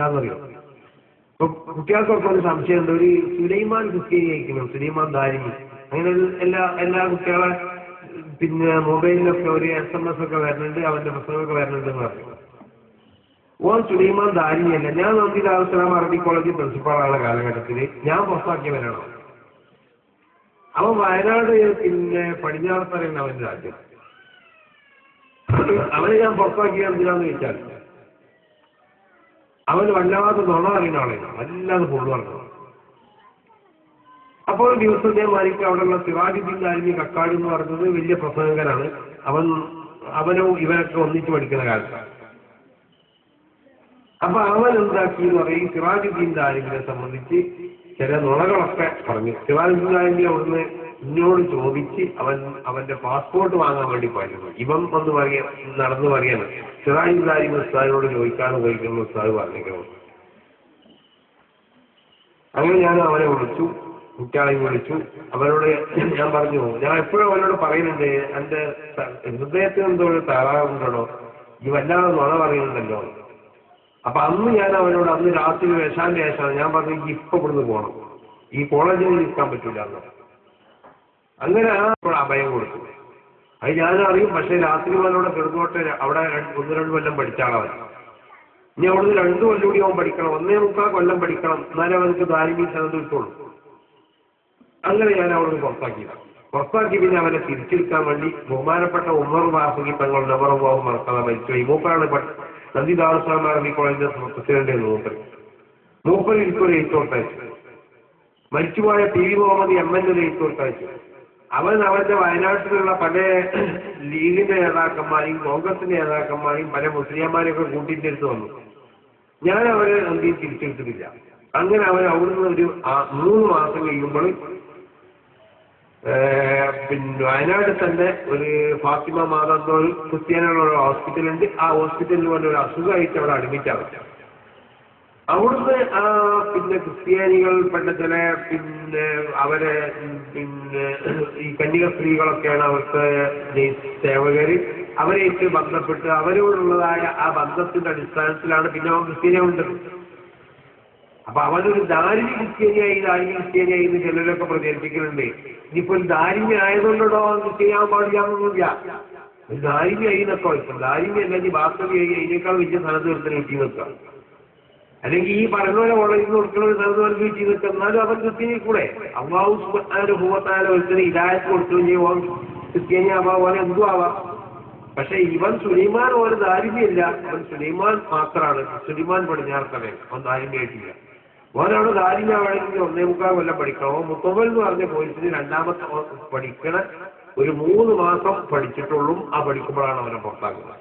അതറിയോ? ഇപ്പൊ കുട്ടികൾക്കൊക്കെ ഒരു സംശയമുണ്ട്, ഒരു സുലൈമാൻ ക്രിസ്ത്യാനി അയക്കണം, സുലൈമാൻ ദാരിമി, അങ്ങനെ എല്ലാ കുട്ടികളെ പിന്നെ മൊബൈലിലൊക്കെ ഒരു SMS ഒക്കെ വരുന്നുണ്ട്, അവന്റെ പുസ്തകമൊക്കെ വരുന്നുണ്ട് എന്ന് പറഞ്ഞു. ഓൻ സുലൈമാൻ ദാരിമിയല്ല. ഞാൻ നന്ദി ദാറുസ്സലാം അറബി കോളേജ് പ്രിൻസിപ്പാളാണ് കാലഘട്ടത്തിൽ. ഞാൻ പുറത്താക്കിയവനാണോ? അവൻ വയനാട് പിന്നെ പടിഞ്ഞാറത്തറയാണ് അവന്റെ രാജ്യം. അവനെ ഞാൻ പുറത്താക്കിയ എന്തിനാന്ന് ചോദിച്ചാൽ അവന് വല്ലാതെ നുണ അറിയുന്ന ആളാണ്, വല്ലാതെ പൊള്ളു പറഞ്ഞു. അപ്പോൾ ഒരു ദിവസം ഇതേമാതിരിക്ക് അവിടെയുള്ള സിറാജുദ്ദീൻ ദാരിമി കക്കാട് എന്ന് പറഞ്ഞത് വലിയ പ്രസംഗകനാണ്. അവനോ ഇവരൊക്കെ ഒന്നിച്ച് പഠിക്കുന്ന കാലത്താണ്. അപ്പൊ അവൻ എന്താക്കി എന്ന് പറയും, സിറാജുദ്ദീൻ ദാരിമിനെ സംബന്ധിച്ച് ചില നുണകളൊക്കെ പറഞ്ഞു. സിറാജുദ്ദീൻ ദാരിമി അവിടുന്ന് ഇന്നോട് ചോദിച്ച് അവന്റെ പാസ്പോർട്ട് വാങ്ങാൻ വേണ്ടി പോയിരുന്നു. ഇവൻ വന്ന് നടന്നു പറയാണ്, സിറാജുദ്ദീൻ ദാരിമി ഉസ്താദിനോട് ചോദിക്കാതെ ഉപയോഗിക്കുന്ന ഉസ്താദ് പറഞ്ഞിരിക്കണം. അങ്ങനെ ഞാൻ അവനെ വിളിച്ചു, കുട്ടികളെയും വിളിച്ചു. അവരോട് ഞാൻ പറഞ്ഞു, ഞാൻ എപ്പോഴും അവനോട് പറയുന്നുണ്ട്, എന്റെ ഹൃദയത്തിന് എന്തോ ഒരു തകരാറുണ്ടോ, ഈ വല്ലാതെ നുണ പറയുന്നുണ്ടല്ലോ. അപ്പൊ അന്ന് ഞാൻ അവനോട്, അന്ന് രാത്രി വേഷാന്റെ ശേഷമാണ് ഞാൻ പറഞ്ഞു, ഈ ഇപ്പൊ ഇവിടുന്ന് പോകണം, ഈ കോളേജിൽ നിൽക്കാൻ പറ്റൂല എന്ന്. അങ്ങനെ അഭയം കൊടുത്തു. അത് ഞാനറിയും. പക്ഷെ രാത്രി അവനോട് കിടന്നോട്ടെ, അവിടെ 1-2 കൊല്ലം പഠിച്ചാളവൻ. ഇനി അവിടുന്ന് 2 കൊല്ലം കൂടി അവൻ പഠിക്കണം, 1.25 കൊല്ലം പഠിക്കണം, എന്നാലും അവനക്ക് ദാരിമി സനത് കിട്ടുള്ളൂ. അങ്ങനെ ഞാൻ അവിടുന്ന് പുറത്താക്കി. പിന്നെ അവനെ തിരിച്ചെടുക്കാൻ വേണ്ടി ബഹുമാനപ്പെട്ട ഉമർ വാസുകി തങ്ങൾ നവറവാവും മറക്കാതെ മരിച്ചുപോയി. മൂപ്പരാണ് നന്ദി ദാറുസ്സലാം അറബി കോളേജിന്റെ പ്രസിഡന്റ്. മൂപ്പർ എനിക്കൊരു എഴുത്തോട്ടയച്ചു. മരിച്ചുപോയ TV മുഹമ്മദ് MN ഒരു എഴുത്തോട്ടയച്ചു. അവന്റെ വയനാട്ടിലുള്ള പല ലീഗിന്റെ നേതാക്കന്മാരെയും കോൺഗ്രസിന്റെ നേതാക്കന്മാരെയും പല മുസ്ലിംമാരെയൊക്കെ കൂട്ടിയിട്ട് വന്നു. ഞാൻ അവരെ നന്ദി തിരിച്ചെടുത്തിട്ടില്ല. അങ്ങനെ അവൻ അവിടുന്ന് ഒരു 3 മാസം കഴിയുമ്പോൾ പിന്നെ വയനാട് തന്നെ ഒരു ഫാത്തിമ മാതാ ക്രിസ്ത്യാനികളുള്ള ഹോസ്പിറ്റലുണ്ട്. ആ ഹോസ്പിറ്റലിൽ വല്ല ഒരു അസുഖമായിട്ട് അവിടെ അഡ്മിറ്റ് ആവും. അവിടുന്ന് പിന്നെ ക്രിസ്ത്യാനികൾപ്പെട്ട ചില പിന്നെ അവരെ പിന്നെ ഈ കന്യക സ്ത്രീകളൊക്കെയാണ് അവിടുത്തെ സേവകര്. അവരെയൊക്കെ ബന്ധപ്പെട്ട് അവരോടുള്ളതായ ആ ബന്ധത്തിന്റെ അടിസ്ഥാനത്തിലാണ് പിന്നെ അവൻ ക്രിസ്ത്യാനിയുണ്ടത്. അപ്പൊ അവനൊരു ദാരിമി ക്രിസ്ത്യാനിയായി എന്ന് ചിലരൊക്കെ പ്രചരിപ്പിക്കുന്നുണ്ട്. ഇനിയിപ്പോ ഒരു ദാരിമി ആയതുകൊണ്ടോ ചെയ്യാൻ പാടില്ലാന്നൊന്നുമില്ല. ഒരു ദാരിമി ആയി എന്നൊക്കെ വെക്കും. ദാരിമി അല്ലെങ്കിൽ ബാസ്തവിയായി അതിനേക്കാൾ വലിയ സ്ഥലത്ത് ഒരുത്തനെ കിട്ടി നിൽക്കാം. അല്ലെങ്കിൽ ഈ പറഞ്ഞ പോലെ കോളേജിൽ കൊടുക്കുന്ന ഒരു സ്ഥലത്ത് വർക്ക് കിട്ടി നിൽക്കുക. എന്നാലും അവൻ ക്രിസ്ത്യാനി കൂടെ അള്ളാഹു സുബ്ഹാനഹു വ തആല ഒരുത്തനെ ഹിദായത്ത് കൊടുക്കുകയും ചെയ്യും. ക്രിസ്ത്യാനി ആവാം, അവൻ എന്തും ആവാം. പക്ഷെ ഇവൻ സുലൈമാൻ ഒരു ദാരിമിയല്ല, അവൻ സുലൈമാൻ മാത്രമാണ്. സുലൈമാൻ പടിഞ്ഞാറത്തവൻ, അവൻ ദാരിമിയായിട്ടില്ല. ഓനാണ് ദാരിമിയാണെങ്കിൽ 1.25 കൊല്ലം പഠിക്കണം. മുത്തവൽ എന്ന് പറഞ്ഞ കോഴ്സിന് 2ാമത്തെ പഠിക്കണ ഒരു 3 മാസം പഠിച്ചിട്ടുള്ളൂ. ആ പഠിക്കുമ്പോഴാണ് അവനെ പുറത്താക്കുന്നത്.